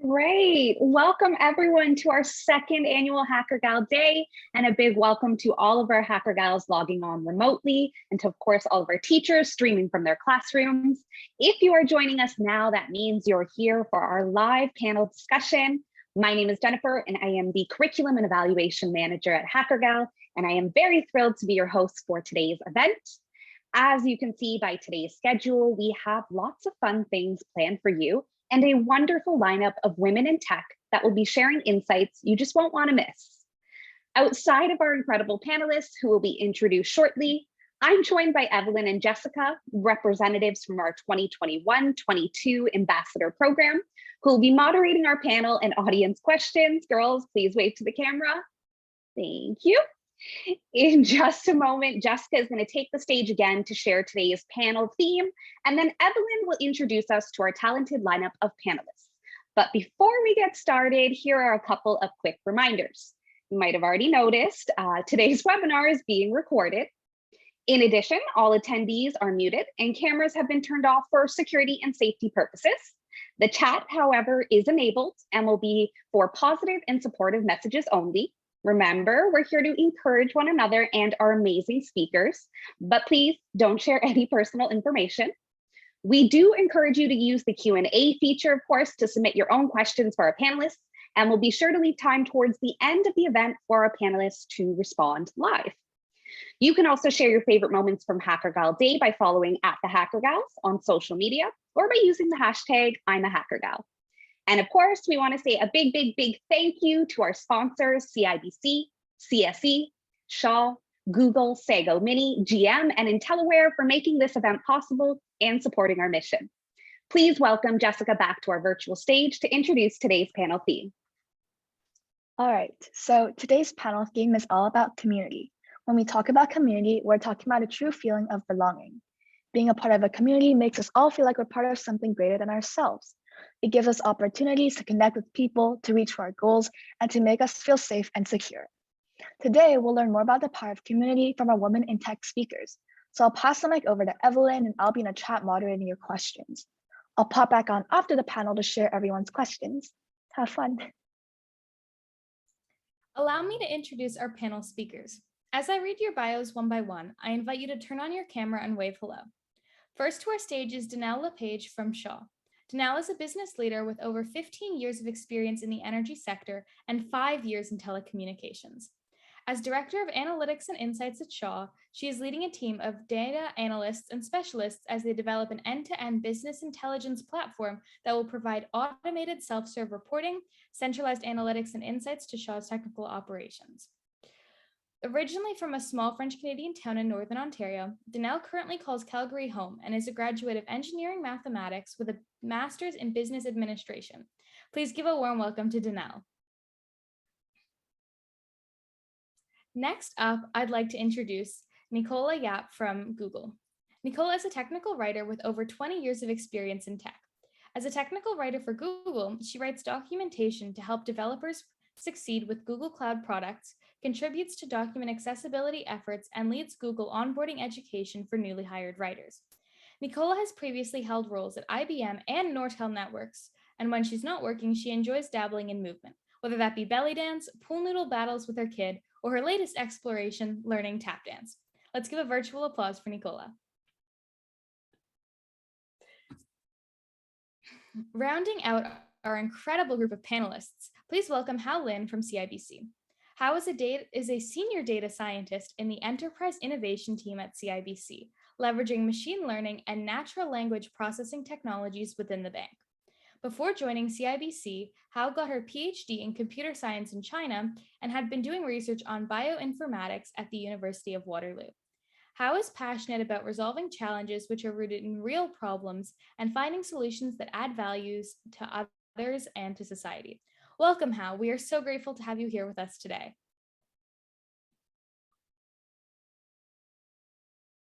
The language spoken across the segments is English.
Great. Welcome everyone to our second annual Hackergal Day, and a big welcome to all of our Hackergals logging on remotely, and to, of course, all of our teachers streaming from their classrooms. If you are joining us now, that means you're here for our live panel discussion. My name is Jennifer, and I am the Curriculum and Evaluation Manager at Hackergal, and I am very thrilled to be your host for today's event. As you can see by today's schedule, we have lots of fun things planned for you, and a wonderful lineup of women in tech that will be sharing insights you just won't want to miss. Outside of our incredible panelists who will be introduced shortly, I'm joined by Evelyn and Jessica, representatives from our 2021-22 Ambassador Program, who will be moderating our panel and audience questions. Girls, please wave to the camera. Thank you. In just a moment, Jessica is going to take the stage again to share today's panel theme, and then Evelyn will introduce us to our talented lineup of panelists. But before we get started, here are a couple of quick reminders. You might have already noticed today's webinar is being recorded. In addition, all attendees are muted and cameras have been turned off for security and safety purposes. The chat, however, is enabled and will be for positive and supportive messages only. Remember, we're here to encourage one another and our amazing speakers, but please don't share any personal information. We do encourage you to use the Q&A feature, of course, to submit your own questions for our panelists, and we'll be sure to leave time towards the end of the event for our panelists to respond live. You can also share your favorite moments from Hackergal Day by following @the_Hackergals on social media, or by using the hashtag #I'mAHackergal. And of course, we want to say a big thank you to our sponsors, CIBC, CSE, Shaw, Google, Sago Mini, GM, and IntelliWare for making this event possible and supporting our mission. Please welcome Jessica back to our virtual stage to introduce today's panel theme. All right, so today's panel theme is all about community. When we talk about community, we're talking about a true feeling of belonging. Being a part of a community makes us all feel like we're part of something greater than ourselves. It gives us opportunities to connect with people, to reach for our goals, and to make us feel safe and secure. Today, we'll learn more about the power of community from our Women in Tech speakers. So I'll pass the mic over to Evelyn, and I'll be in a chat moderating your questions. I'll pop back on after the panel to share everyone's questions. Have fun. Allow me to introduce our panel speakers. As I read your bios one by one, I invite you to turn on your camera and wave hello. First to our stage is Danelle LePage from Shaw. Danelle is a business leader with over 15 years of experience in the energy sector and 5 years in telecommunications. As Director of Analytics and Insights at Shaw, she is leading a team of data analysts and specialists as they develop an end-to-end business intelligence platform that will provide automated self-serve reporting, centralized analytics and insights to Shaw's technical operations. Originally from a small French-Canadian town in Northern Ontario, Danelle currently calls Calgary home and is a graduate of engineering mathematics with a master's in business administration. Please give a warm welcome to Danelle. Next up, I'd like to introduce Nicola Yap from Google. Nicola is a technical writer with over 20 years of experience in tech. As a technical writer for Google, she writes documentation to help developers succeed with Google Cloud products, contributes to document accessibility efforts, and leads Google onboarding education for newly hired writers. Nicola has previously held roles at IBM and Nortel Networks, and when she's not working, she enjoys dabbling in movement, whether that be belly dance, pool noodle battles with her kid, or her latest exploration, learning tap dance. Let's give a virtual applause for Nicola. Rounding out our incredible group of panelists, please welcome Hao Lin from CIBC. Hao is a senior data scientist in the enterprise innovation team at CIBC, leveraging machine learning and natural language processing technologies within the bank. Before joining CIBC, Hao got her PhD in computer science in China and had been doing research on bioinformatics at the University of Waterloo. Hao is passionate about resolving challenges which are rooted in real problems and finding solutions that add values to others and to society. Welcome, Hao. We are so grateful to have you here with us today.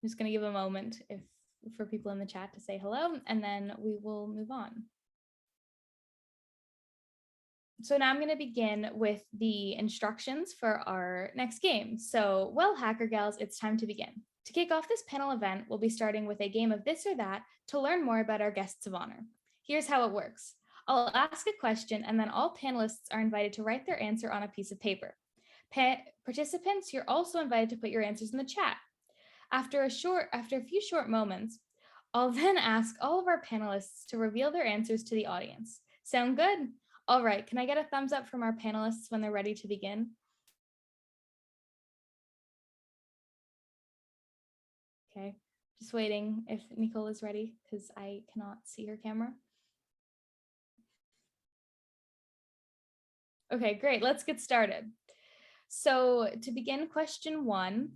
I'm just going to give a moment for people in the chat to say hello, and then we will move on. So now I'm going to begin with the instructions for our next game. So, well, Hacker Gals, it's time to begin. To kick off this panel event, we'll be starting with a game of this or that to learn more about our guests of honor. Here's how it works. I'll ask a question, and then all panelists are invited to write their answer on a piece of paper. Participants, you're also invited to put your answers in the chat. After a few short moments, I'll then ask all of our panelists to reveal their answers to the audience. Sound good? All right, can I get a thumbs up from our panelists when they're ready to begin? Okay, just waiting if Nicole is ready because I cannot see her camera. Okay, great, let's get started. So to begin, question 1,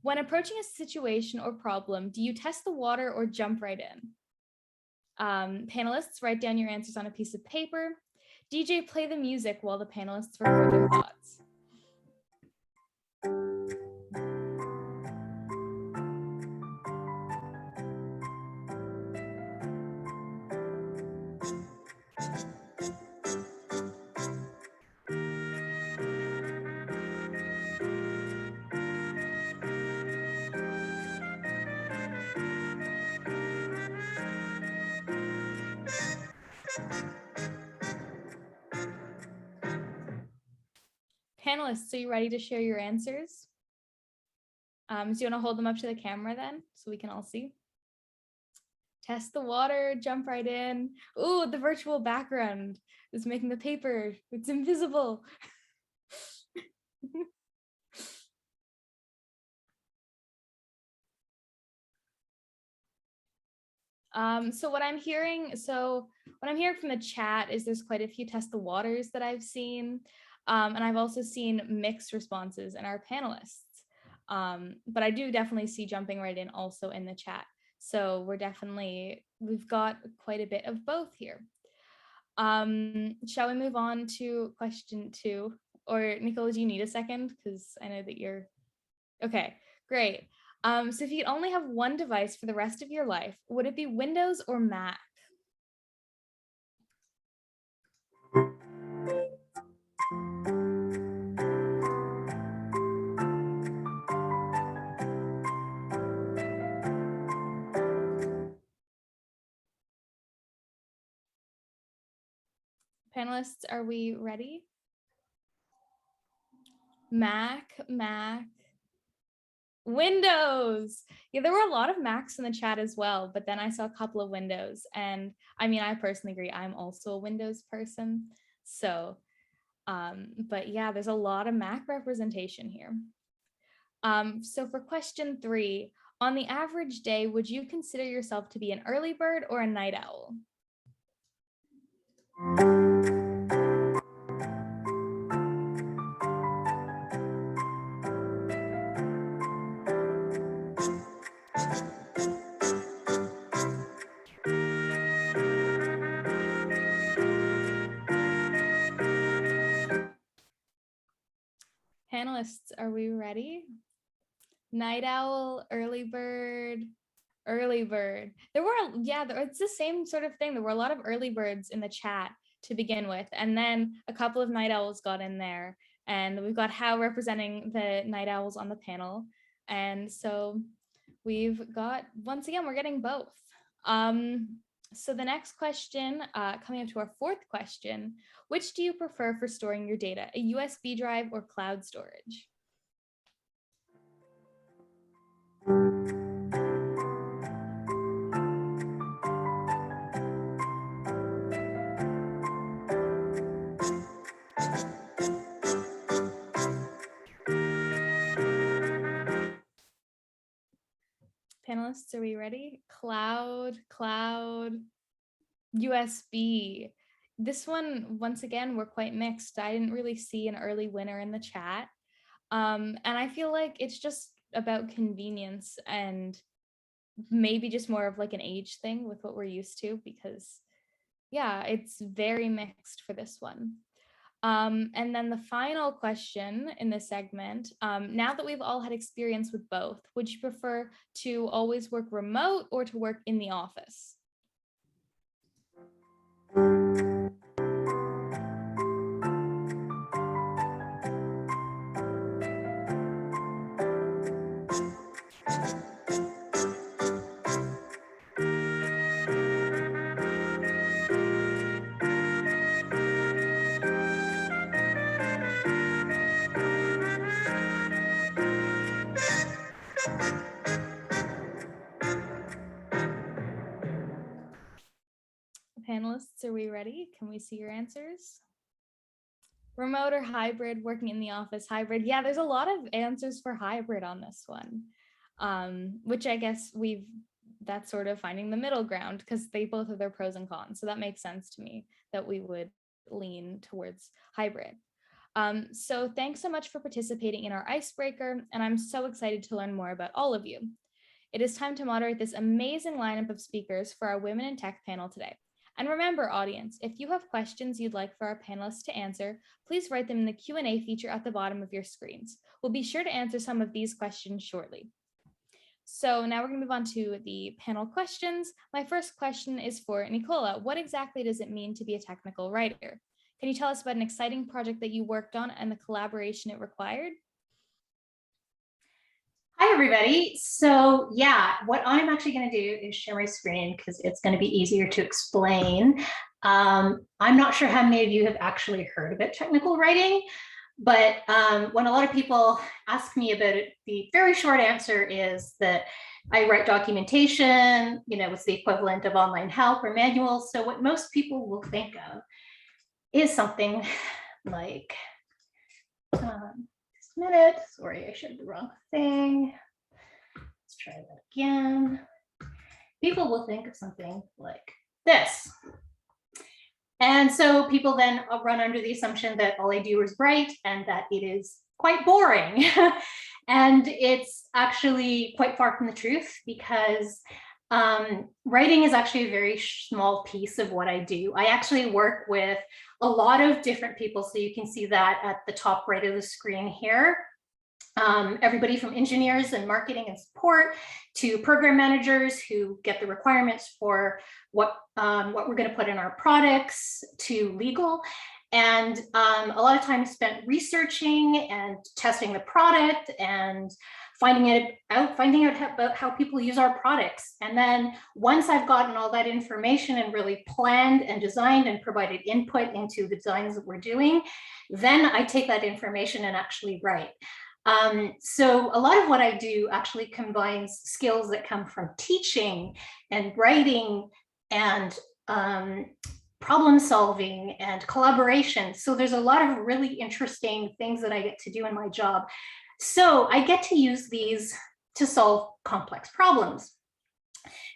when approaching a situation or problem, do you test the water or jump right in? Panelists, write down your answers on a piece of paper. DJ, play the music while the panelists record their thoughts. Panelists, are you ready to share your answers? So you want to hold them up to the camera then, so we can all see? Test the water, jump right in. Ooh, the virtual background is making the paper, it's invisible. So what I'm hearing from the chat is there's quite a few test the waters that I've seen. And I've also seen mixed responses in our panelists. But I do definitely see jumping right in also in the chat. So we've got quite a bit of both here. Shall we move on to question 2? Or Nicole, do you need a second? Because I know that you're, okay, great. So if you could only have one device for the rest of your life, would it be Windows or Mac? Panelists, are we ready? Mac. Windows. Yeah, there were a lot of Macs in the chat as well, but then I saw a couple of Windows. And I mean, I personally agree, I'm also a Windows person. So, but yeah, there's a lot of Mac representation here. So for question 3, on the average day, would you consider yourself to be an early bird or a night owl? Panelists, are we ready? Night owl, early bird. There were, it's the same sort of thing. There were a lot of early birds in the chat to begin with, and then a couple of night owls got in there, and we've got Hao representing the night owls on the panel. And so we've got, once again, we're getting both. So the next question, coming up to our 4th question, which do you prefer for storing your data, a USB drive or cloud storage? Panelists, are we ready? Cloud, USB. This one, once again, we're quite mixed. I didn't really see an early winner in the chat. And I feel like it's just about convenience and maybe just more of like an age thing with what we're used to, because yeah, it's very mixed for this one. And then the final question in this segment, now that we've all had experience with both, would you prefer to always work remote or to work in the office? panelists, are we ready? Can we see your answers? Remote or hybrid, working in the office, hybrid. Yeah, there's a lot of answers for hybrid on this one, which I guess that's sort of finding the middle ground because they both have their pros and cons. So that makes sense to me that we would lean towards hybrid. So thanks so much for participating in our icebreaker, and I'm so excited to learn more about all of you. It is time to moderate this amazing lineup of speakers for our Women in Tech panel today. And remember, audience, if you have questions you'd like for our panelists to answer, please write them in the Q&A feature at the bottom of your screens. We'll be sure to answer some of these questions shortly. So now we're going to move on to the panel questions. My first question is for Nicola. What exactly does it mean to be a technical writer? Can you tell us about an exciting project that you worked on and the collaboration it required? Hi, everybody. So yeah, what I'm actually going to do is share my screen because it's going to be easier to explain. I'm not sure how many of you have actually heard about technical writing, but when a lot of people ask me about it, the very short answer is that I write documentation, it's the equivalent of online help or manuals. So what most people will think of is something like, just a minute, sorry, I showed the wrong thing. Let's try that again. People will think of something like this. And so people then run under the assumption that all I do is write and that it is quite boring. And it's actually quite far from the truth because writing is actually a very small piece of what I do. I actually work with a lot of different people. So you can see that at the top right of the screen here. Everybody from engineers and marketing and support to program managers who get the requirements for what we're going to put in our products, to legal. And a lot of time spent researching and testing the product and finding out about how people use our products. And then once I've gotten all that information and really planned and designed and provided input into the designs that we're doing, then I take that information and actually write. So a lot of what I do actually combines skills that come from teaching and writing and problem solving and collaboration. So there's a lot of really interesting things that I get to do in my job. So I get to use these to solve complex problems.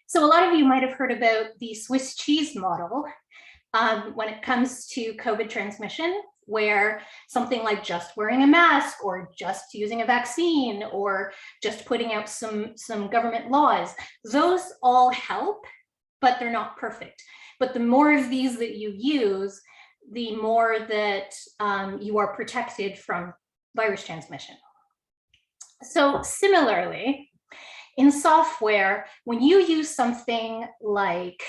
So a lot of you might have heard about the Swiss cheese model when it comes to COVID transmission, where something like just wearing a mask or just using a vaccine or just putting out some government laws, those all help, but they're not perfect. But the more of these that you use, the more that you are protected from virus transmission. So similarly, in software, when you use something like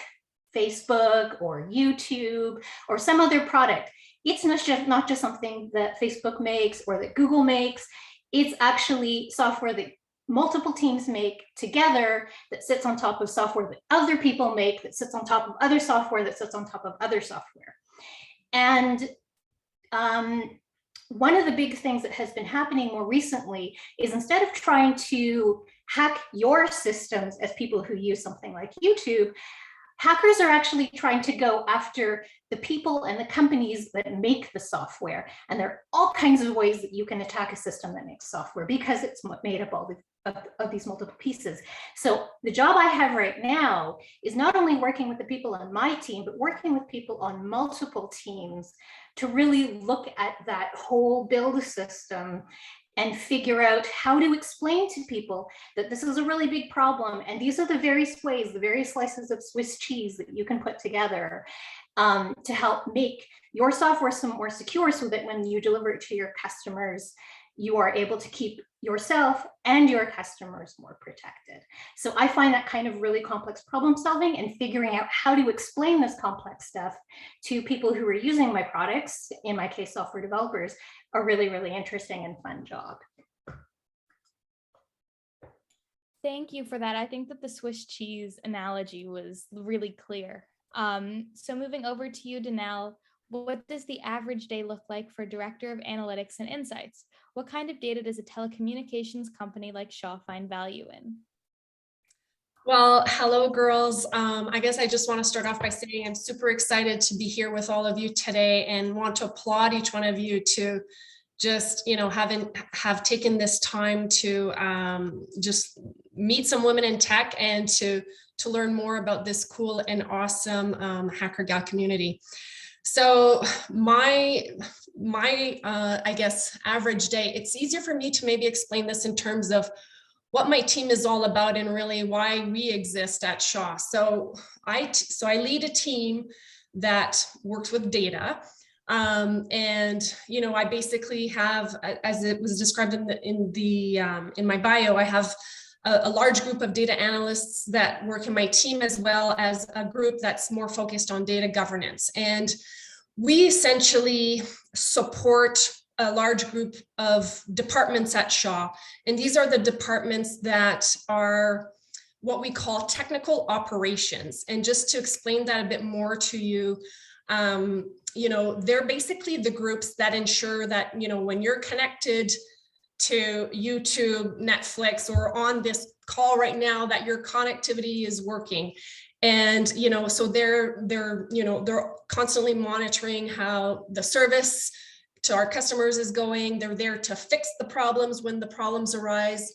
Facebook or YouTube or some other product, it's not just something that Facebook makes or that Google makes. It's actually software that multiple teams make together that sits on top of software that other people make, that sits on top of other software, that sits on top of other software. And one of the big things that has been happening more recently is instead of trying to hack your systems as people who use something like YouTube, hackers are actually trying to go after the people and the companies that make the software. And there are all kinds of ways that you can attack a system that makes software because it's made up of these multiple pieces. So the job I have right now is not only working with the people on my team, but working with people on multiple teams to really look at that whole build system and figure out how to explain to people that this is a really big problem. And these are the various ways, the various slices of Swiss cheese that you can put together to help make your software some more secure so that when you deliver it to your customers, you are able to keep yourself and your customers more protected. So I find that kind of really complex problem solving and figuring out how to explain this complex stuff to people who are using my products, in my case, software developers, a really, really interesting and fun job. Thank you for that. I think that the Swiss cheese analogy was really clear. So moving over to you, Danelle, what does the average day look like for Director of Analytics and Insights? What kind of data does a telecommunications company like Shaw find value in? Well, hello, girls. I guess I just want to start off by saying I'm super excited to be here with all of you today and want to applaud each one of you to just, have taken this time to just meet some women in tech and to learn more about this cool and awesome Hackergal community. So my I guess average day, it's easier for me to maybe explain this in terms of what my team is all about and really why we exist at Shaw. So I lead a team that works with data. And I basically have, as it was described in my bio, I have a large group of data analysts that work in my team, as well as a group that's more focused on data governance. And we essentially support a large group of departments at Shaw. And these are the departments that are what we call technical operations. And just to explain that a bit more to you, they're basically the groups that ensure that, when you're connected to YouTube, Netflix, or on this call right now, that your connectivity is working. And, so they're constantly monitoring how the service to our customers is going. They're there to fix the problems when the problems arise.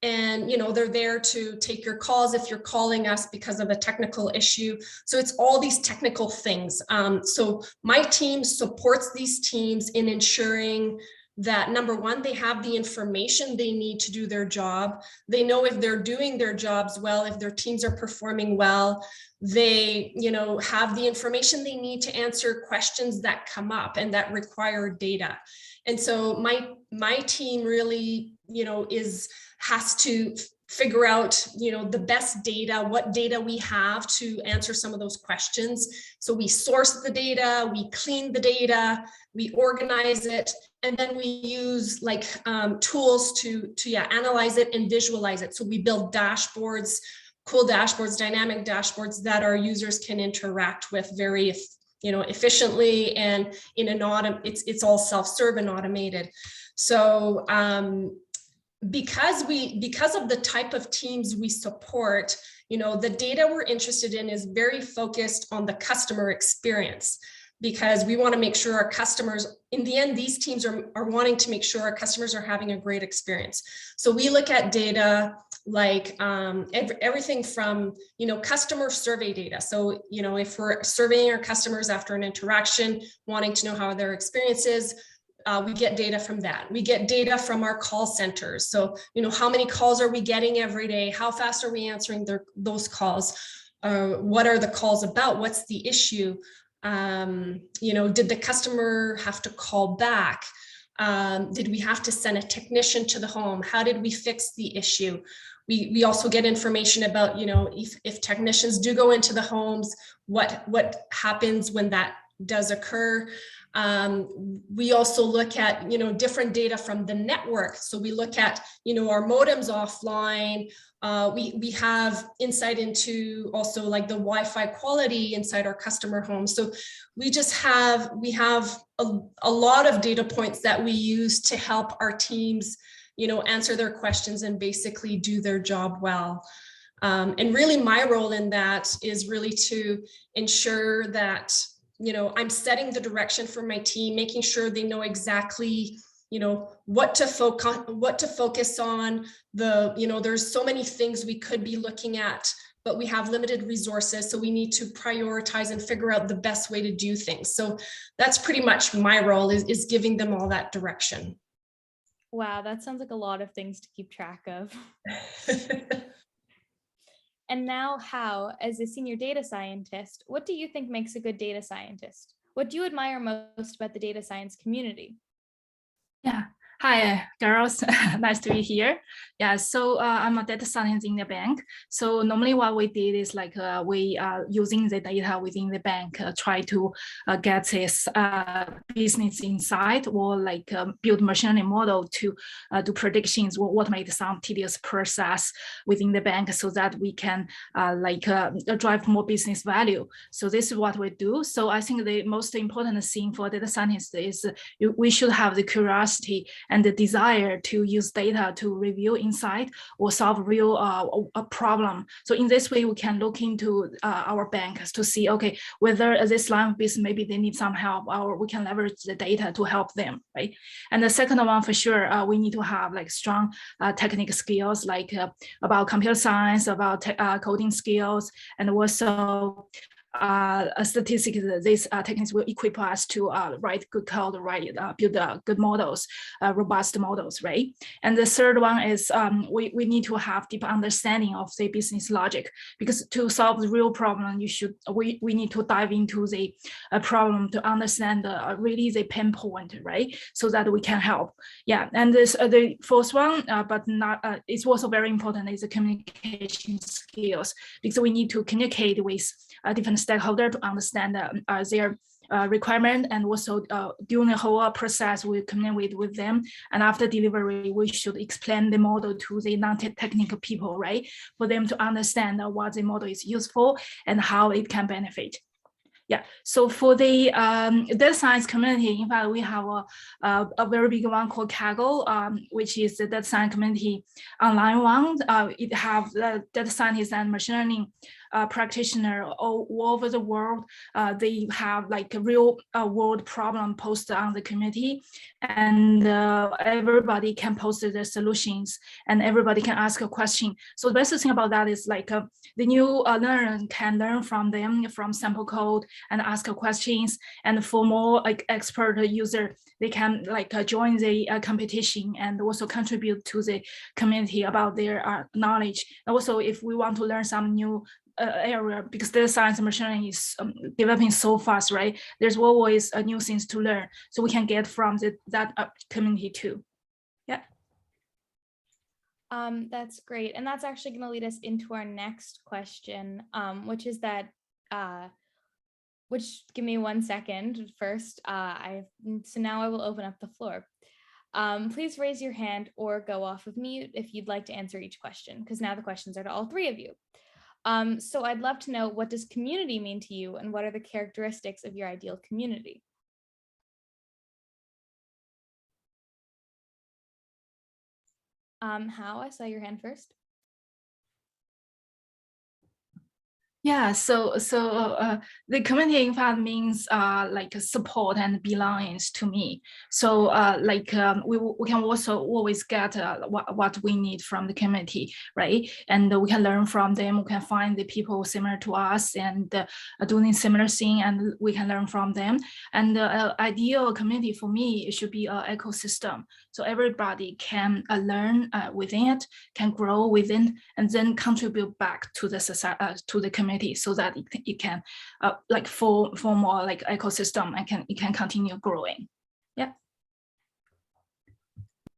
And, they're there to take your calls if you're calling us because of a technical issue. So it's all these technical things. So my team supports these teams in ensuring that, number one, they have the information they need to do their job. They know if they're doing their jobs well, if their teams are performing well. They, have the information they need to answer questions that come up and that require data. And so my team really, has to figure out, the best data, what data we have to answer some of those questions. So we source the data, we clean the data, we organize it, and then we use tools to analyze it and visualize it. So we build dashboards, cool dashboards, dynamic dashboards that our users can interact with very, efficiently, and it's all self-serve and automated. So because of the type of teams we support, the data we're interested in is very focused on the customer experience, because we want to make sure our customers, in the end, these teams are wanting to make sure our customers are having a great experience. So we look at data like everything from, customer survey data. So, if we're surveying our customers after an interaction, wanting to know how their experience is, we get data from that. We get data from our call centers. So, how many calls are we getting every day? How fast are we answering those calls? What are the calls about? What's the issue? Did the customer have to call back? Did we have to send a technician to the home? How did we fix the issue? We also get information about, if technicians do go into the homes, what happens when that does occur. We also look at, different data from the network. So we look at, our modems offline. We have insight into also like the Wi-Fi quality inside our customer homes. So we have a lot of data points that we use to help our teams, answer their questions and basically do their job well. And really my role in that is really to ensure that, I'm setting the direction for my team, making sure they know exactly, what to focus on. There's so many things we could be looking at, but we have limited resources. So we need to prioritize and figure out the best way to do things. So that's pretty much my role, is giving them all that direction. Wow, that sounds like a lot of things to keep track of. And now, Hao, as a senior data scientist, what do you think makes a good data scientist? What do you admire most about the data science community? Yeah. Hi, girls. Nice to be here. Yeah, so I'm a data scientist in the bank. So normally what we did is we are using the data within the bank, try to get this business insight, or build machine learning model to do predictions, or automate some tedious process within the bank, so that we can drive more business value. So this is what we do. So I think the most important thing for data scientists is we should have the curiosity and the desire to use data to review insight or solve real a problem. So in this way, we can look into our banks to see, okay, whether this line of business, maybe they need some help, or we can leverage the data to help them, right? And the second one, for sure, we need to have like strong technical skills, like about computer science, about coding skills, and also statistics. These techniques will equip us to write good code, build good models, robust models, right? And the third one is we need to have deep understanding of the business logic, because to solve the real problem, we need to dive into the problem to understand really the pain point, right? So that we can help. Yeah, and this the fourth one, but not it's also very important, is the communication skills, because we need to communicate with different stakeholders to understand their requirement, and also during the whole process we communicate with them, and after delivery we should explain the model to the non-technical people, right, for them to understand what the model is useful and how it can benefit. Yeah, so for the data science community, in fact, we have a very big one called Hackergal, which is the data science community online one. It have the data scientists and machine learning practitioner all over the world. They have like a real world problem posted on the community, and everybody can post their solutions, and everybody can ask a question. So the best thing about that is like the new learner can learn from them, from sample code, and ask questions. And for more like expert user, they can like join the competition and also contribute to the community about their knowledge. And also, if we want to learn some new area, because data science and machine learning is developing so fast, right? There's always new things to learn, so we can get from that community too. Yeah. That's great, and that's actually going to lead us into our next question, which is that. Which, give me 1 second first. So now I will open up the floor. Please raise your hand or go off of mute if you'd like to answer each question, because now the questions are to all three of you. So I'd love to know, what does community mean to you, and what are the characteristics of your ideal community? Hao, I saw your hand first. Yeah, so the community in fact means like support and belongings to me. So we can also always get what we need from the community, right? And we can learn from them. We can find the people similar to us and doing similar thing, and we can learn from them. And the ideal community for me, it should be an ecosystem. So everybody can learn within it, can grow within, and then contribute back to the society, to the community, so that it can like form more like ecosystem, and it can continue growing. Yeah.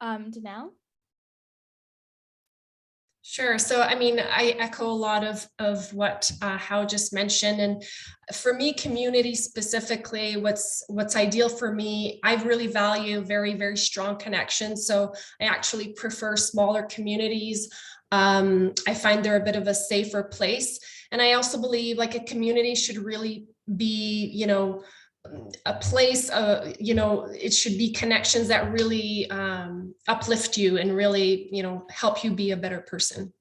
Danelle? Sure. So, I mean, I echo a lot of what Hao just mentioned. And for me, community specifically, what's ideal for me, I really value very, very strong connections. So I actually prefer smaller communities. I find they're a bit of a safer place. And I also believe like a community should really be, you know, a place, you know, it should be connections that really uplift you and really, you know, help you be a better person.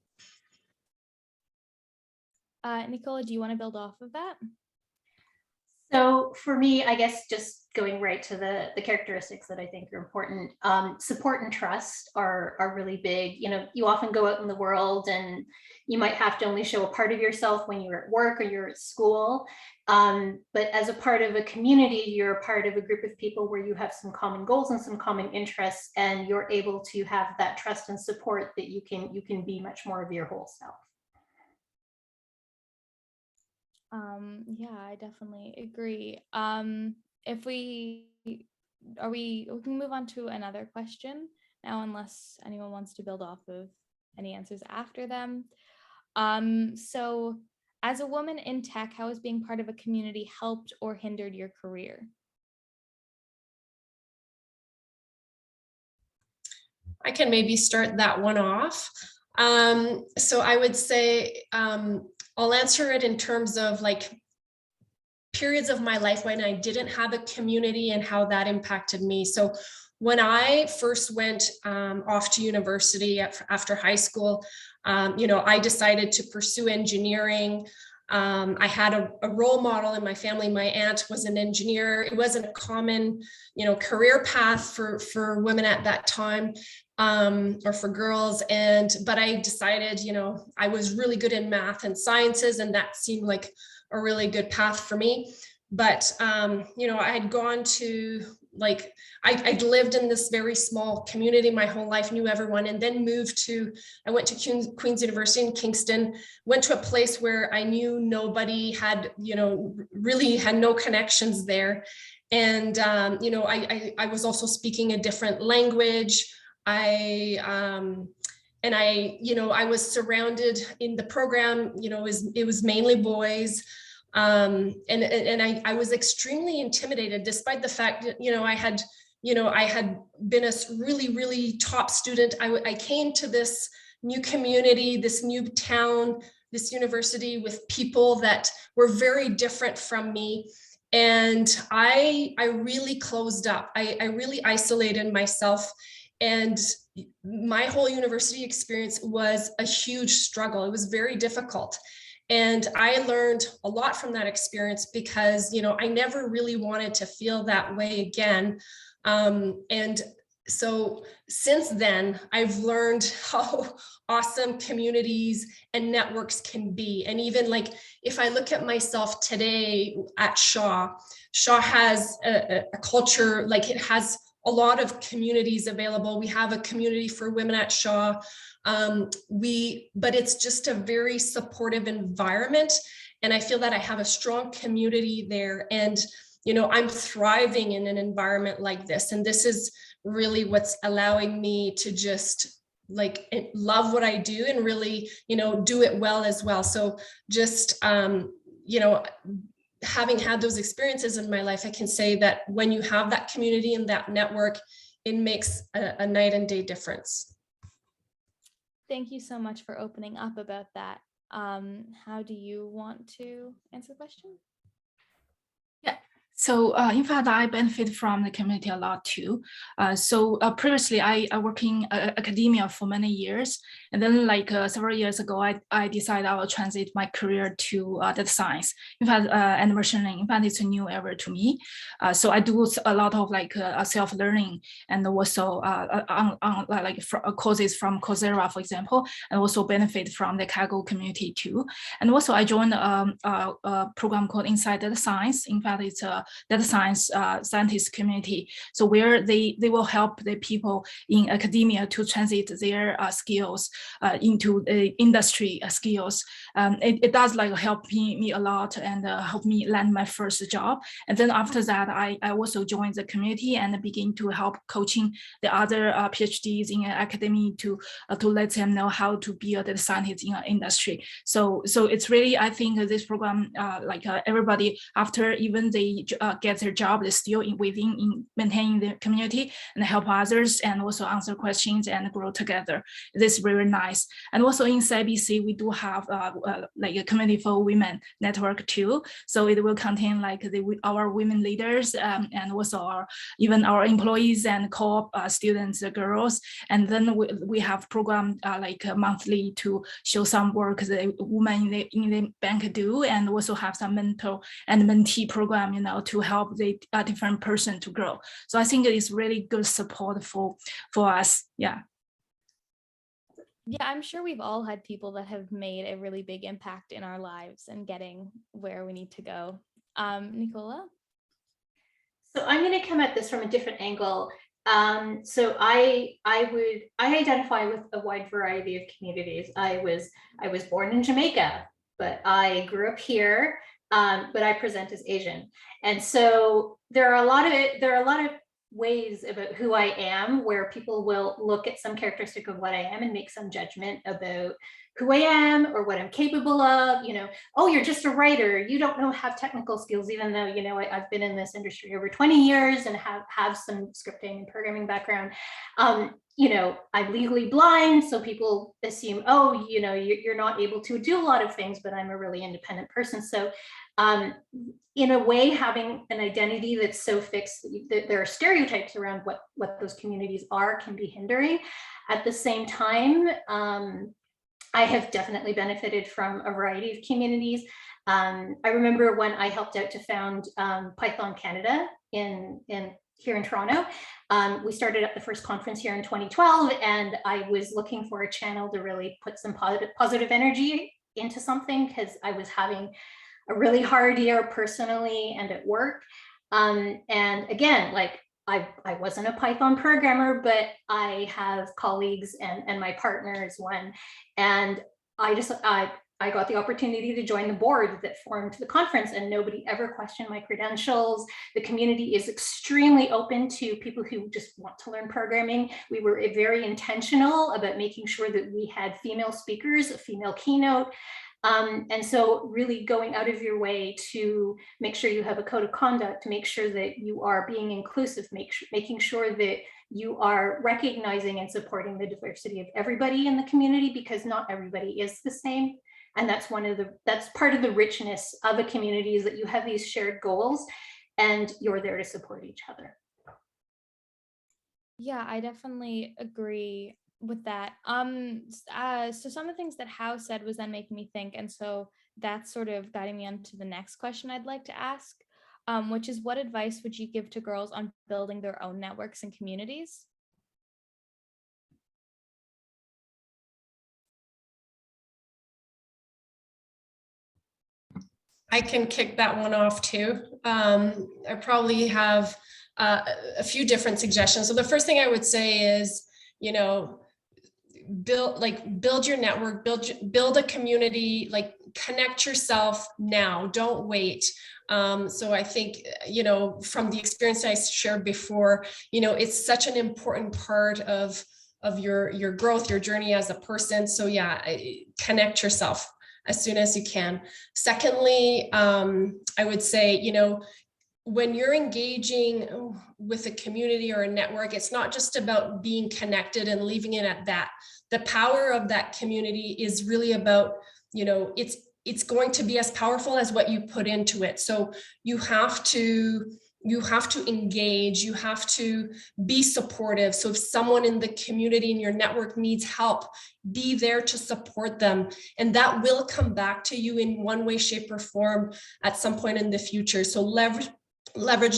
Nicola, do you want to build off of that? So for me, I guess just going right to the characteristics that I think are important, support and trust are really big. You know, you often go out in the world and you might have to only show a part of yourself when you're at work or you're at school. But as a part of a community, you're a part of a group of people where you have some common goals and some common interests, and you're able to have that trust and support that you can be much more of your whole self. Yeah, I definitely agree. If we can move on to another question now, unless anyone wants to build off of any answers after them. So as a woman in tech, how has being part of a community helped or hindered your career? I can maybe start that one off. So I would say, I'll answer it in terms of like periods of my life when I didn't have a community and how that impacted me. So when I first went off to university after high school, I decided to pursue engineering. I had a role model in my family. My aunt was an engineer. It wasn't a common, career path for women at that time, or for girls. But I decided, I was really good in math and sciences, and that seemed like a really good path for me. But, I had gone to I'd lived in this very small community my whole life, knew everyone, and then I went to Queen's University in Kingston, went to a place where I knew nobody, had, really had no connections there. And, I was also speaking a different language. I was surrounded in the program, it was mainly boys. And I was extremely intimidated, despite the fact that, I had been a really, really top student. I came to this new community, this new town, this university with people that were very different from me. And I really closed up. I really isolated myself. And my whole university experience was a huge struggle. It was very difficult. And I learned a lot from that experience because, I never really wanted to feel that way again. And so since then, I've learned how awesome communities and networks can be. And even if I look at myself today at Shaw has a culture, it has a lot of communities available. We have a community for women at Shaw. But it's just a very supportive environment. And I feel that I have a strong community there. And, I'm thriving in an environment like this. And this is really what's allowing me to just love what I do and really, do it well as well. So just, having had those experiences in my life, I can say that when you have that community and that network, it makes a night and day difference. Thank you so much for opening up about that. How do you want to answer the question? Yeah. So in fact, I benefit from the community a lot too. Previously, I work in academia for many years. And then several years ago, I decided I will transit my career to data science. In fact, and machine learning. In fact, it's a new area to me. So I do a lot of self-learning and also courses from Coursera, for example, and also benefit from the Hackergal community too. And also I joined a program called Inside Data Science. In fact, it's a data science scientist community. So where they will help the people in academia to transit their skills into the industry skills. It does help me a lot and help me land my first job. And then after that, I also joined the community and begin to help coaching the other PhDs in academia to let them know how to be a data scientist in an industry. So it's really, I think this program, everybody after even they get their job, they're still in maintaining the community and help others and also answer questions and grow together. This is very nice. And also in CIBC, we do have a community for women network too. So it will contain our women leaders and also even our employees and co-op students, girls. And then we have program monthly to show some work the women in the bank do, and also have some mentor and mentee program, to help the different person to grow. So I think it is really good support for us. Yeah. Yeah, I'm sure we've all had people that have made a really big impact in our lives and getting where we need to go. Nicola? So I'm going to come at this from a different angle. So I identify with a wide variety of communities. I was born in Jamaica, but I grew up here, but I present as Asian. And so there are a lot of ways about who I am where people will look at some characteristic of what I am and make some judgment about who I am or what I'm capable of. Oh, you're just a writer, you don't have technical skills, even though I've been in this industry over 20 years and have some scripting and programming background. I'm legally blind, so people assume, oh, you're not able to do a lot of things, but I'm a really independent person. So In a way, having an identity that's so fixed that there are stereotypes around what those communities are can be hindering. At the same time, I have definitely benefited from a variety of communities. I remember when I helped out to found Python Canada here in Toronto. We started at the first conference here in 2012, and I was looking for a channel to really put some positive energy into something, because I was having a really hard year personally and at work. And again, like I wasn't a Python programmer, but I have colleagues and my partner is one. And I got the opportunity to join the board that formed the conference, and nobody ever questioned my credentials. The community is extremely open to people who just want to learn programming. We were very intentional about making sure that we had female speakers, a female keynote. And so really going out of your way to make sure you have a code of conduct, to make sure that you are being inclusive, making sure that you are recognizing and supporting the diversity of everybody in the community, because not everybody is the same. And that's part of the richness of a community, is that you have these shared goals and you're there to support each other. Yeah, I definitely agree with that. So some of the things that Hao said was then making me think, and so that's sort of guiding me on to the next question I'd like to ask, which is, what advice would you give to girls on building their own networks and communities? I can kick that one off too. I probably have a few different suggestions. So the first thing I would say is, build your network, build a community, like connect yourself now, don't wait. So I think, from the experience I shared before, it's such an important part of your growth, your journey as a person. So yeah, connect yourself as soon as you can. Secondly, I would say, when you're engaging with a community or a network, it's not just about being connected and leaving it at that. The power of that community is really about, it's going to be as powerful as what you put into it. So you have to engage, you have to be supportive. So if someone in the community in your network needs help, be there to support them. And that will come back to you in one way, shape, or form at some point in the future. So leverage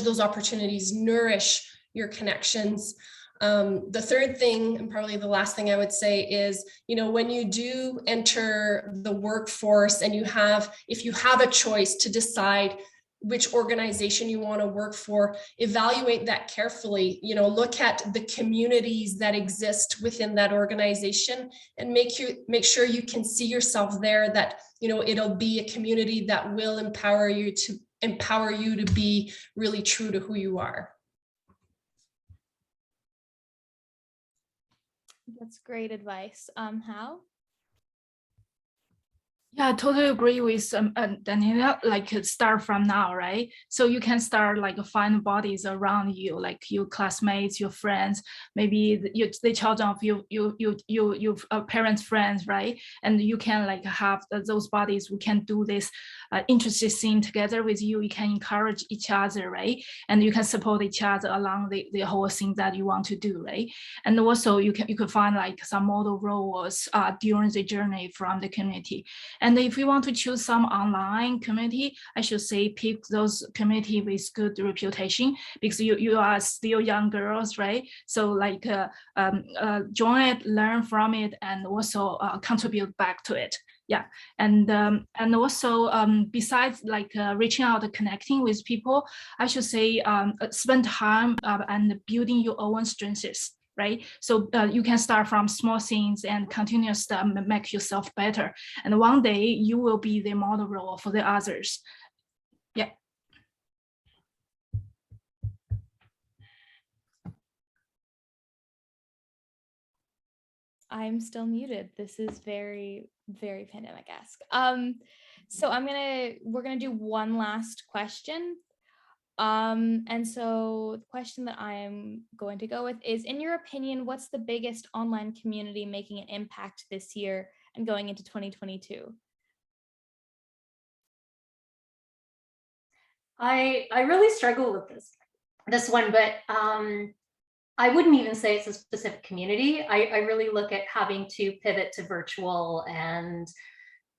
those opportunities, nourish your connections. The third thing, and probably the last thing I would say is, when you do enter the workforce and if you have a choice to decide which organization you want to work for, evaluate that carefully, look at the communities that exist within that organization and make sure you can see yourself there, that, it'll be a community that will empower you to be really true to who you are. That's great advice. Hao? Yeah, I totally agree with Daniela, like start from now, right? So you can start like find bodies around you, like your classmates, your friends, maybe the children of your parents' friends, right? And you can like have those bodies who can do this interesting thing together with you. You can encourage each other, right? And you can support each other along the whole thing that you want to do, right? And also you could find like some model roles during the journey from the community. And if you want to choose some online community, I should say pick those community with good reputation, because you are still young girls, right? So like join it, learn from it, and also contribute back to it. Yeah, and also besides like reaching out and connecting with people, I should say spend time and building your own strengths. Right, so you can start from small things and continuously make yourself better, and one day you will be the model role for the others. Yeah. I'm still muted. This is very, very pandemic-esque. So we're gonna do one last question. And so the question that I am going to go with is, in your opinion, what's the biggest online community making an impact this year and going into 2022? I really struggle with this one, but I wouldn't even say it's a specific community. I really look at having to pivot to virtual and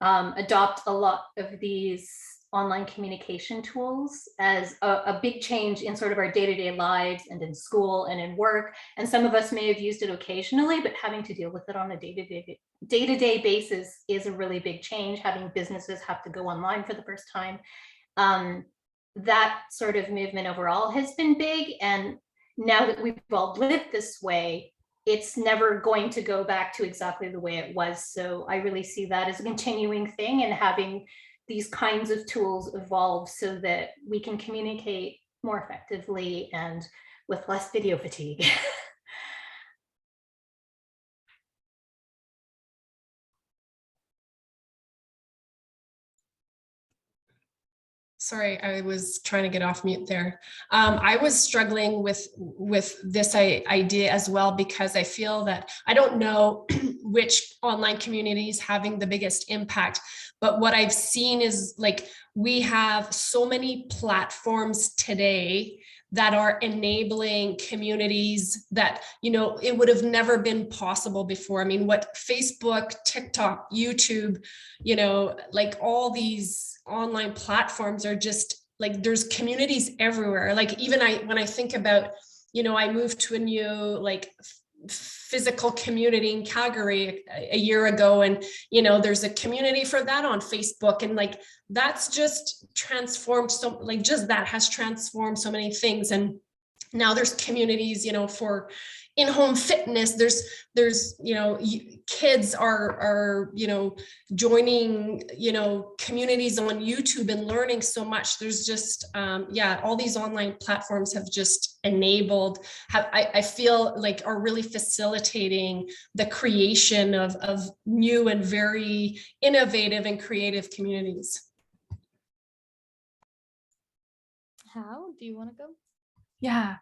adopt a lot of these online communication tools as a big change in sort of our day-to-day lives and in school and in work. And some of us may have used it occasionally, but having to deal with it on a day-to-day basis is a really big change. Having businesses have to go online for the first time. That sort of movement overall has been big. And now that we've all lived this way, it's never going to go back to exactly the way it was. So I really see that as a continuing thing, and having these kinds of tools evolve so that we can communicate more effectively and with less video fatigue. Sorry, I was trying to get off mute there. I was struggling with this idea as well, because I feel that I don't know which online community is having the biggest impact, but what I've seen is like we have so many platforms today that are enabling communities that, you know, it would have never been possible before. I mean, what Facebook, TikTok, YouTube, you know, like all these online platforms are just like, there's communities everywhere. Like even when I think about, you know, I moved to a new like physical community in Calgary a year ago, and you know, there's a community for that on Facebook, and like that's just transformed, so like just that has transformed so many things. And now there's communities, you know, for in-home fitness. There's you know, kids are you know, joining, you know, communities on YouTube and learning so much. There's just yeah, all these online platforms have just enabled, I feel like are really facilitating the creation of new and very innovative and creative communities. How do you want to go? Yeah,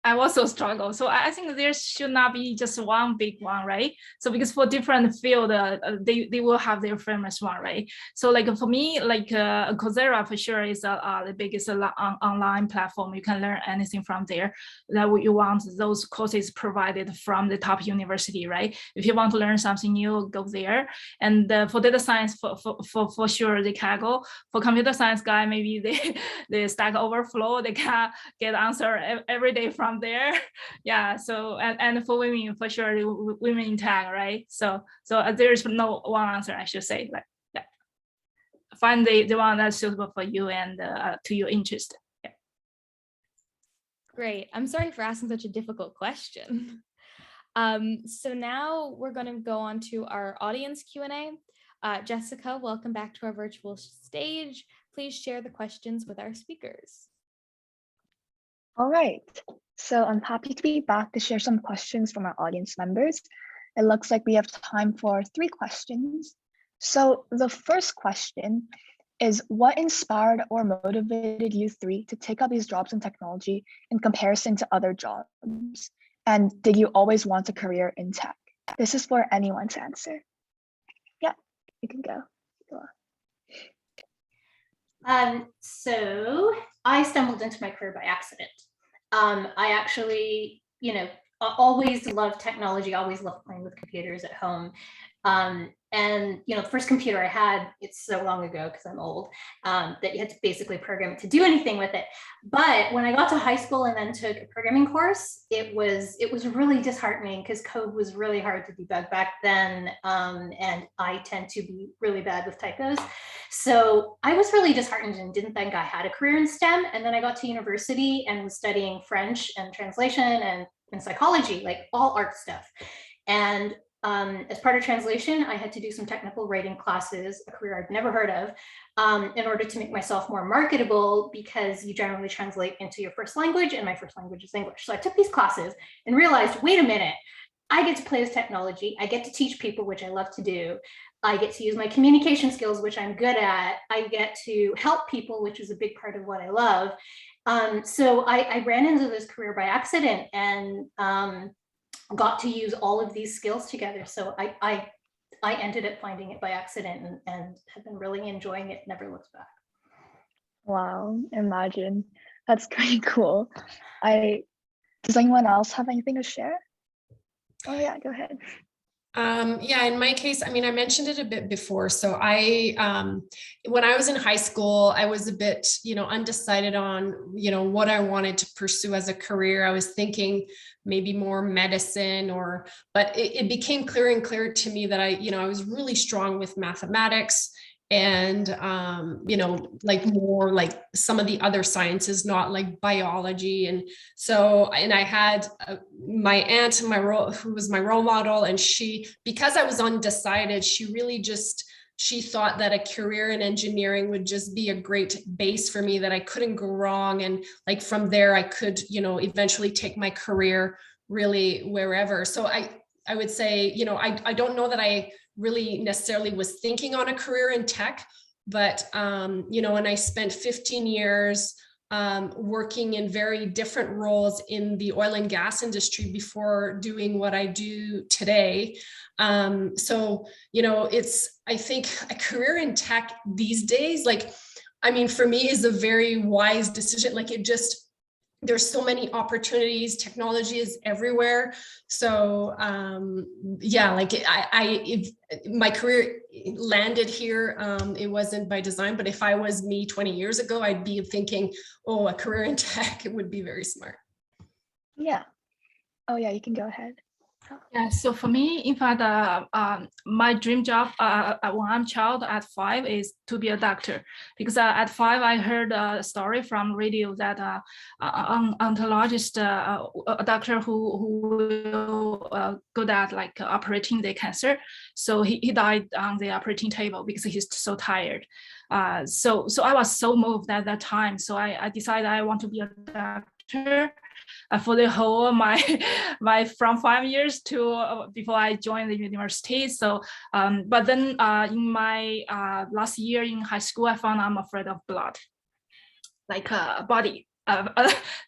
I also struggle. So I think there should not be just one big one, right? So because for different field, they will have their famous one, right? So like for me, like Coursera for sure is the biggest online platform. You can learn anything from there that you want. Those courses provided from the top university, right? If you want to learn something new, go there. And for data science, for sure, they can go. For computer science guy, maybe they Stack Overflow, they can get answer every day from there. Yeah, so and for women for sure, women in tech, right? So there's no one answer, I should say. Like, yeah, find the one that's suitable for you and to your interest. Yeah. Great. I'm sorry for asking such a difficult question. So now we're going to go on to our audience Q&A. Jessica, welcome back to our virtual stage. Please share the questions with our speakers. All right, so I'm happy to be back to share some questions from our audience members. It looks like we have time for 3 questions. So the first question is, what inspired or motivated you 3 to take up these jobs in technology in comparison to other jobs? And did you always want a career in tech? This is for anyone to answer. Yeah, you can go. So I stumbled into my career by accident. I actually, you know, always loved technology, always loved playing with computers at home. And, you know, the first computer I had, it's so long ago because I'm old, that you had to basically program it to do anything with it. But when I got to high school and then took a programming course, it was really disheartening because code was really hard to debug back then. And I tend to be really bad with typos. So I was really disheartened and didn't think I had a career in STEM. And then I got to university and was studying French and translation and psychology, like all art stuff. And as part of translation, I had to do some technical writing classes, a career I'd never heard of, in order to make myself more marketable, because you generally translate into your first language, and my first language is English. So I took these classes and realized, wait a minute, I get to play with technology. I get to teach people, which I love to do. I get to use my communication skills, which I'm good at. I get to help people, which is a big part of what I love. So I ran into this career by accident and got to use all of these skills together. So I ended up finding it by accident and have been really enjoying it, never looked back. Wow, imagine. That's pretty cool. Does anyone else have anything to share? Oh yeah, go ahead. Yeah, in my case, I mean, I mentioned it a bit before. So when I was in high school, I was a bit, undecided on, what I wanted to pursue as a career. I was thinking maybe more medicine but it became clearer and clearer to me that I was really strong with mathematics and, like more like some of the other sciences, not like biology. And I had my aunt, who was my role model, and because I was undecided, she thought that a career in engineering would just be a great base for me, that I couldn't go wrong. And like from there, I could, eventually take my career really wherever. So I would say, I don't know that I really necessarily was thinking on a career in tech, but, and I spent 15 years working in very different roles in the oil and gas industry before doing what I do today. I think a career in tech these days, for me is a very wise decision. There's so many opportunities, technology is everywhere. So if my career landed here, it wasn't by design, but if I was me 20 years ago, I'd be thinking, oh, a career in tech, it would be very smart. Yeah. Oh yeah, you can go ahead. Yeah, so for me, in fact, my dream job when I'm a child at 5 is to be a doctor, because at 5 I heard a story from radio that an oncologist, a doctor who good at operating the cancer, so he died on the operating table because he's so tired. So I was so moved at that time, so I decided I want to be a doctor. For the whole my from 5 years to before I joined the university. So but then in my last year in high school, I found I'm afraid of blood, like a body.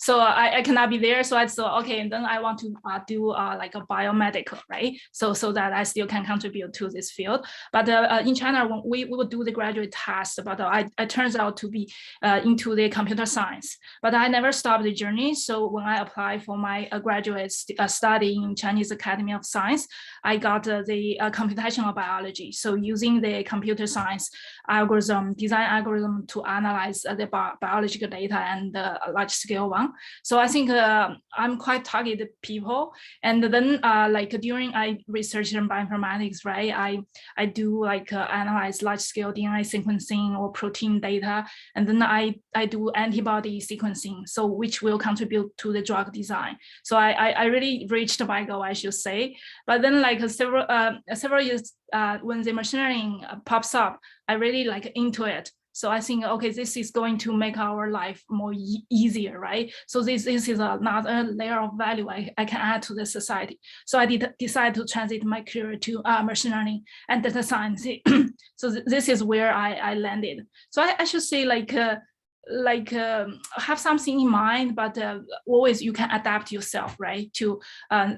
So I cannot be there. So I thought, okay, and then I want to do like a biomedical, right? So that I still can contribute to this field. But in China, when we would do the graduate test, but I turns out to be into the computer science. But I never stopped the journey. So when I applied for my graduate study in Chinese Academy of Science, I got the computational biology. So using the computer science design algorithm to analyze the biological data and large scale one. So I think I'm quite targeted people. And then during I research in bioinformatics, right? I do analyze large scale DNA sequencing or protein data. And then I do antibody sequencing, so which will contribute to the drug design. So I really reached my goal, I should say. But then several years when the machine learning pops up, I really into it. So I think, okay, this is going to make our life more easier, right? So this is another layer of value I can add to the society. So I decide to transit my career to machine learning and data science. So this is where I landed. So I should say have something in mind, but always you can adapt yourself, right? To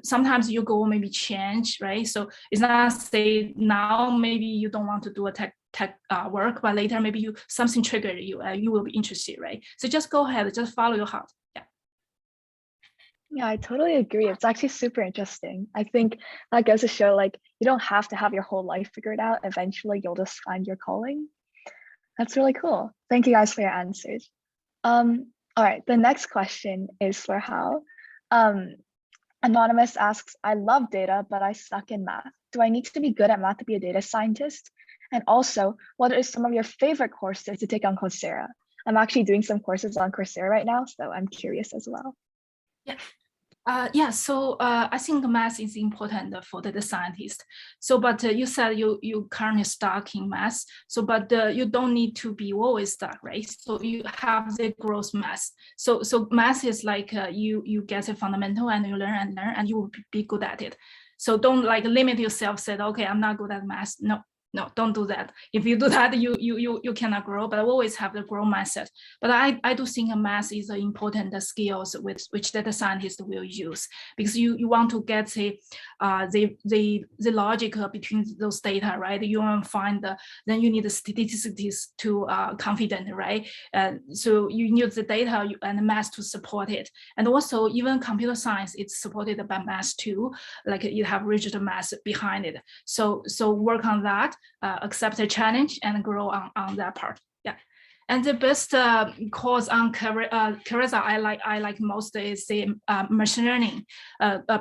sometimes your goal maybe change, right? So it's not say now maybe you don't want to do a tech work, but later maybe something triggered you, you will be interested, right? So just go ahead, just follow your heart. Yeah, I totally agree. It's actually super interesting. I think that goes to show you don't have to have your whole life figured out. Eventually you'll just find your calling. That's really cool. Thank you guys for your answers. All right, the next question is for Hao. Anonymous asks, I love data, but I suck in math. Do I need to be good at math to be a data scientist? And also, what are some of your favorite courses to take on Coursera? I'm actually doing some courses on Coursera right now, so I'm curious as well. Yeah. So I think math is important for data scientist. So, but you said you currently stuck in math. So, but you don't need to be always stuck, right? So you have the growth math. So math is you get a fundamental and you learn and you will be good at it. So don't limit yourself. Said, okay, I'm not good at math. No, no, don't do that. If you do that, you cannot grow, but always have the growth mindset. But I do think math is an important skills which data scientists will use, because you want to get the logic between those data, right? You want to find then you need the statistics to confident, right? So you need the data and math to support it. And also even computer science, it's supported by math too, like you have rigid math behind it. So work on that. Accept the challenge and grow on that part. Yeah, and the best course on Hackergal I like most is the machine learning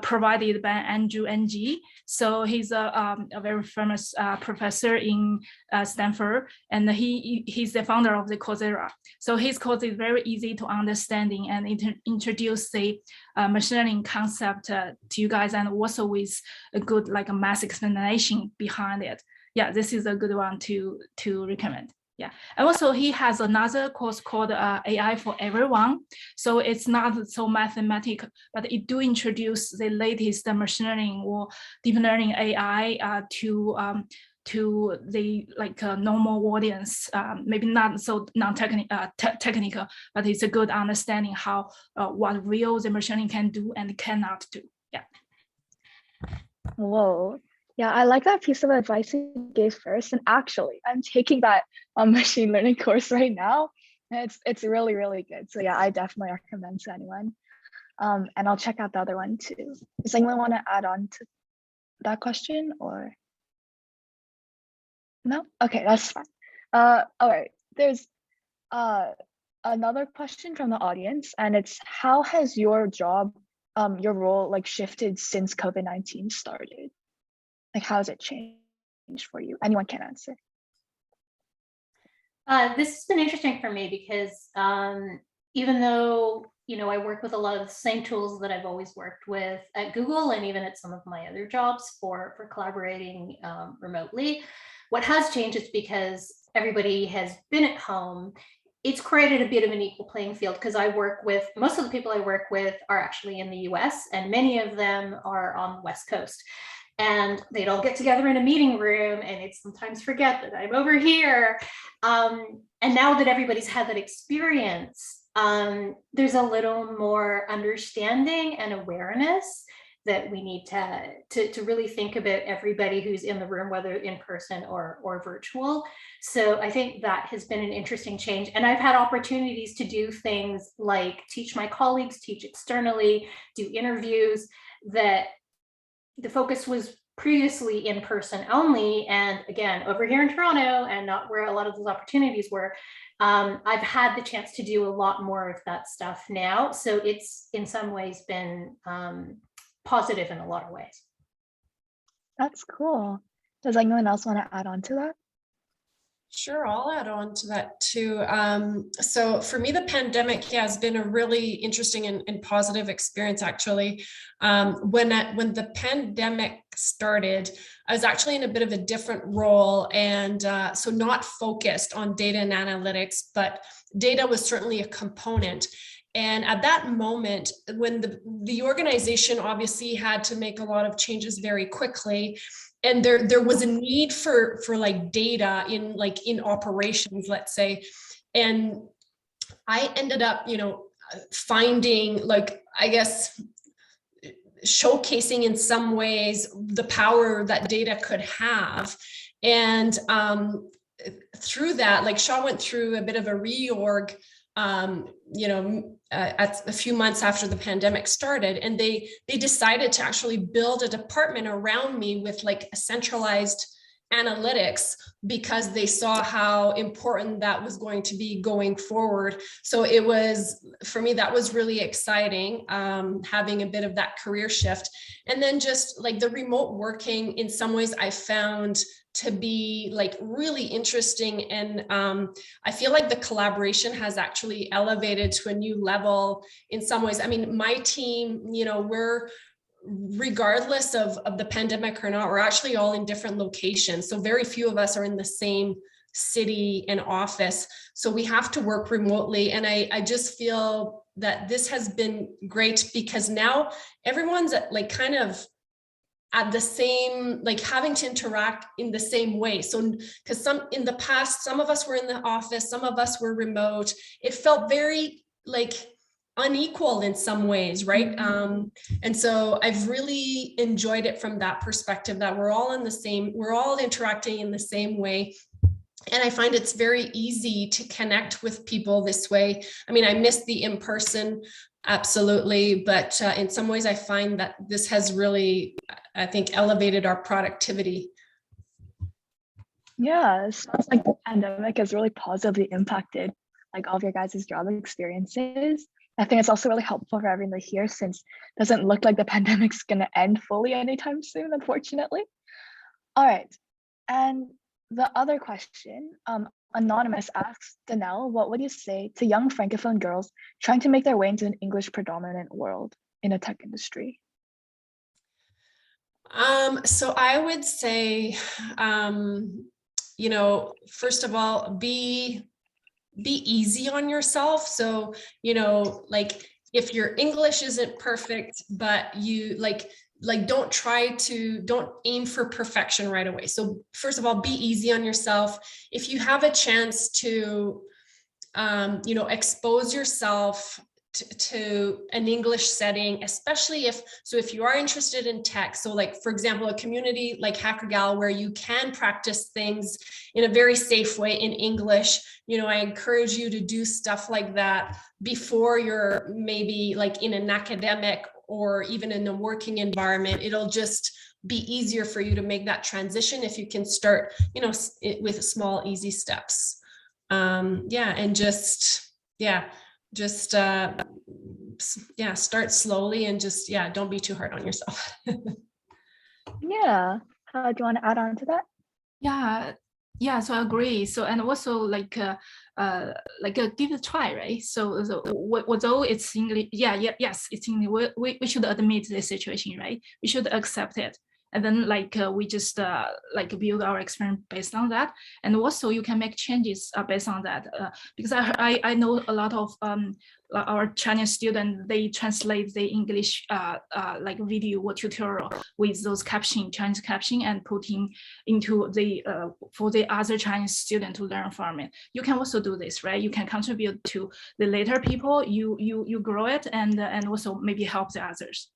provided by Andrew Ng. So he's a very famous professor in Stanford, and he's the founder of the Coursera. So his course is very easy to understanding, and it introduce the machine learning concept to you guys, and also with a good like a math explanation behind it. Yeah, this is a good one to recommend. Yeah, and also he has another course called AI for Everyone. So it's not so mathematical, but it do introduce the latest machine learning or deep learning AI to the like normal audience, maybe not so technical, but it's a good understanding how what real the machine learning can do and cannot do. Yeah. Whoa. Yeah, I like that piece of advice you gave first. And actually, I'm taking that machine learning course right now. And it's really, really good. So yeah, I definitely recommend to anyone. And I'll check out the other one too. Does anyone want to add on to that question or? No? Okay, that's fine. All right, there's another question from the audience, and it's how has your job, your role like shifted since COVID-19 started? Like, how has it changed for you? Anyone can answer. This has been interesting for me because even though, you know, I work with a lot of the same tools that I've always worked with at Google and even at some of my other jobs for collaborating remotely, what has changed is because everybody has been at home. It's created a bit of an equal playing field because I work with, most of the people I work with are actually in the US, and many of them are on the West Coast. And they'd all get together in a meeting room, and they'd sometimes forget that I'm over here. And now that everybody's had that experience, there's a little more understanding and awareness that we need to really think about everybody who's in the room, whether in person or virtual. So I think that has been an interesting change. And I've had opportunities to do things like teach my colleagues, teach externally, do interviews that the focus was previously in person only. And again, over here in Toronto and not where a lot of those opportunities were, I've had the chance to do a lot more of that stuff now. So it's in some ways been positive in a lot of ways. That's cool. Does anyone else want to add on to that? Sure, I'll add on to that too. So for me, the pandemic has been a really interesting and positive experience, actually. When the pandemic started, I was actually in a bit of a different role, and so not focused on data and analytics, but data was certainly a component. And at that moment, when the organization obviously had to make a lot of changes very quickly, and there was a need for like data in operations, let's say. And I ended up, you know, finding, like, I guess, showcasing in some ways the power that data could have. And through that, like, Shaw went through a bit of a reorg, you know, at a few months after the pandemic started, and they decided to actually build a department around me with like a centralized analytics, because they saw how important that was going to be going forward. So it was, for me, that was really exciting, having a bit of that career shift. And then just like the remote working, in some ways I found to be like really interesting. And I feel like the collaboration has actually elevated to a new level in some ways. I mean, my team, you know, we're, regardless of the pandemic or not, we're actually all in different locations. So very few of us are in the same city and office. So we have to work remotely. And I just feel that this has been great, because now everyone's like kind of at the same, like having to interact in the same way. So, because in the past, some of us were in the office, some of us were remote. It felt very like unequal in some ways, right? And so I've really enjoyed it from that perspective, that we're all interacting in the same way. And I find it's very easy to connect with people this way. I mean, I miss the in-person, absolutely, but in some ways I find that this has really, I think, elevated our productivity. Yeah, it sounds like the pandemic has really positively impacted like all of your guys' job experiences. I think it's also really helpful for everyone to hear, since it doesn't look like the pandemic's gonna end fully anytime soon, unfortunately. All right, and the other question, Anonymous asks, Danelle, what would you say to young francophone girls trying to make their way into an English predominant world in a tech industry? So I would say, you know, first of all, be easy on yourself. So, you know, like if your English isn't perfect, but you like don't aim for perfection right away. So first of all, be easy on yourself. If you have a chance to, you know, expose yourself to an English setting, especially if you are interested in tech. So like, for example, a community like Hackergal, where you can practice things in a very safe way in English, you know, I encourage you to do stuff like that before you're maybe like in an academic or even in a working environment. It'll just be easier for you to make that transition if you can start, you know, with small, easy steps. And start slowly, and just, don't be too hard on yourself. Yeah, do you want to add on to that? Yeah, so I agree. So, and also like give it a try, right? So although it's English, yes, it's English. We should admit the situation, right? We should accept it. And then we just build our experience based on that. And also you can make changes based on that. Because I know a lot of our Chinese students, they translate the English video or tutorial with those Chinese caption, and putting into the for the other Chinese student to learn from it. You can also do this, right? You can contribute to the later people, you grow it, and also maybe help the others.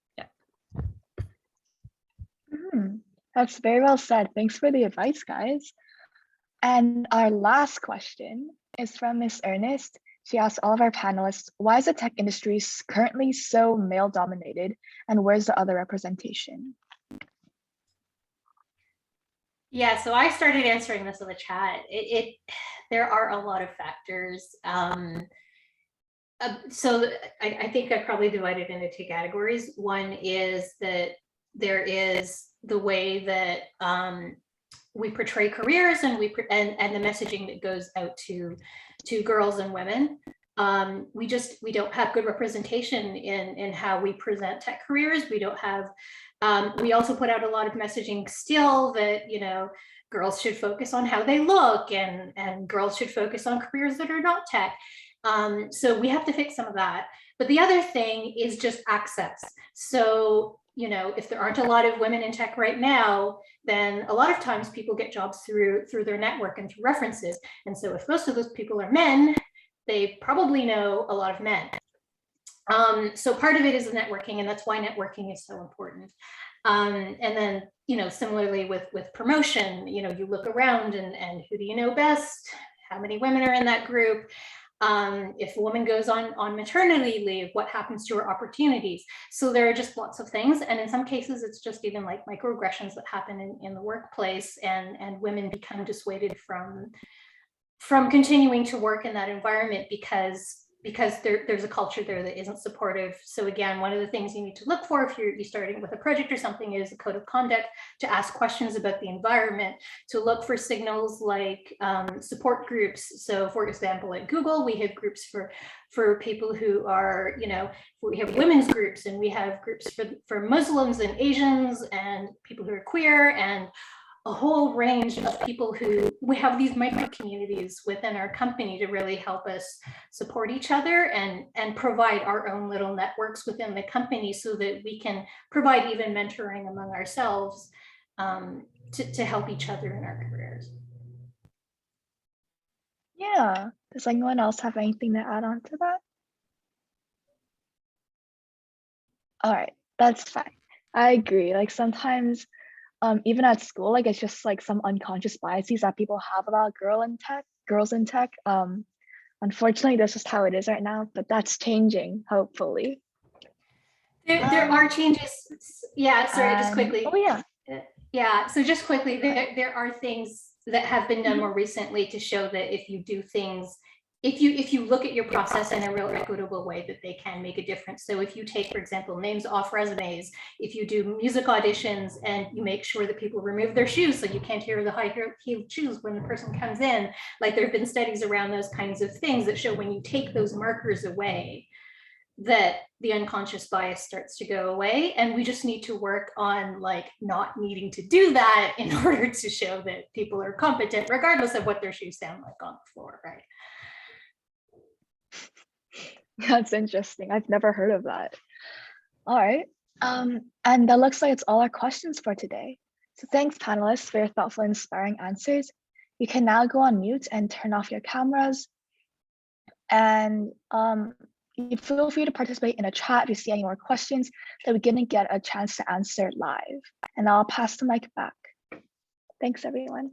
That's very well said. Thanks for the advice, guys. And our last question is from Miss Ernest. She asked all of our panelists, why is the tech industry currently so male dominated, and where's the other representation? Yeah, so I started answering this in the chat. There are a lot of factors. So I think I probably divided into two categories. One is that there is the way that we portray careers, and and the messaging that goes out to girls and women. We don't have good representation in how we present tech careers. We don't have. We also put out a lot of messaging still that, you know, girls should focus on how they look, and girls should focus on careers that are not tech. So we have to fix some of that. But the other thing is just access. So, you know, if there aren't a lot of women in tech right now, then a lot of times people get jobs through their network and through references. And so if most of those people are men, they probably know a lot of men. So part of it is the networking, and that's why networking is so important. And then, you know, similarly with promotion, you know, you look around and who do you know best? How many women are in that group? If a woman goes on maternity leave, what happens to her opportunities? So there are just lots of things. And in some cases, it's just even like microaggressions that happen in the workplace, and women become dissuaded from continuing to work in that environment because there's a culture there that isn't supportive. So again, one of the things you need to look for if you're starting with a project or something is a code of conduct, to ask questions about the environment, to look for signals like support groups. So for example, at Google, we have groups for people who are, you know, we have women's groups, and we have groups for Muslims and Asians and people who are queer, and a whole range of people who we have these micro communities within our company to really help us support each other and provide our own little networks within the company so that we can provide even mentoring among ourselves to help each other in our careers. Yeah. Does anyone else have anything to add on to that? All right, that's fine. I agree. Like sometimes, even at school, like it's just like some unconscious biases that people have about girls in tech. Unfortunately, that's just how it is right now, but that's changing, hopefully. There are changes. Yeah, sorry, just quickly. Oh yeah. Yeah, so just quickly, there are things that have been done more recently to show that if you do things, if you look at your process in a real equitable way, that they can make a difference. So if you take, for example, names off resumes, if you do music auditions and you make sure that people remove their shoes so you can't hear the high-heeled shoes when the person comes in, like there have been studies around those kinds of things that show when you take those markers away, that the unconscious bias starts to go away. And we just need to work on like not needing to do that in order to show that people are competent, regardless of what their shoes sound like on the floor, right? That's interesting. I've never heard of that. All right. And that looks like it's all our questions for today. So thanks, panelists, for your thoughtful and inspiring answers. You can now go on mute and turn off your cameras. And you feel free to participate in a chat if you see any more questions that we didn't get a chance to answer live. And I'll pass the mic back. Thanks, everyone.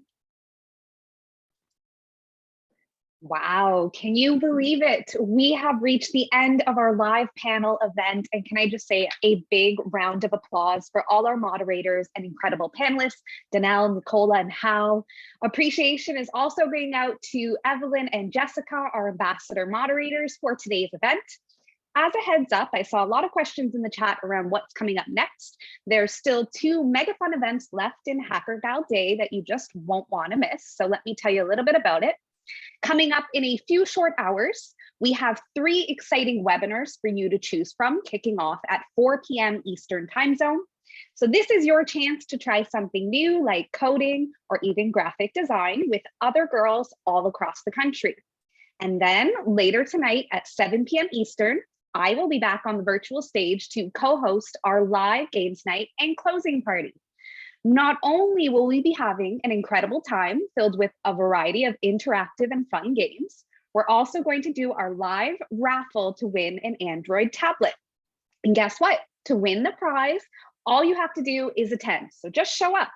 Wow, can you believe it? We have reached the end of our live panel event. And can I just say a big round of applause for all our moderators and incredible panelists, Danelle, Nicola, and Hal. Appreciation is also going out to Evelyn and Jessica, our ambassador moderators for today's event. As a heads up, I saw a lot of questions in the chat around what's coming up next. There's still 2 mega fun events left in Hackergal Day that you just won't want to miss. So let me tell you a little bit about it. Coming up in a few short hours, we have 3 exciting webinars for you to choose from, kicking off at 4 p.m. Eastern time zone. So this is your chance to try something new like coding or even graphic design with other girls all across the country. And then later tonight at 7 p.m. Eastern, I will be back on the virtual stage to co-host our live games night and closing party. Not only will we be having an incredible time filled with a variety of interactive and fun games, we're also going to do our live raffle to win an Android tablet. And guess what? To win the prize, all you have to do is attend. So just show up.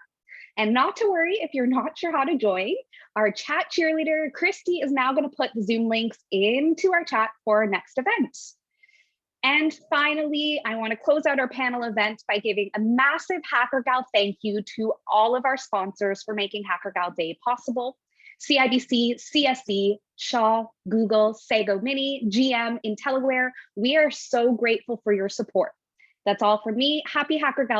And not to worry if you're not sure how to join, our chat cheerleader, Christy, is now going to put the Zoom links into our chat for our next event. And finally, I want to close out our panel event by giving a massive Hackergal thank you to all of our sponsors for making Hackergal Day possible. CIBC, CSE, Shaw, Google, Sago Mini, GM, IntelliWare. We are so grateful for your support. That's all from me. Happy Hackergal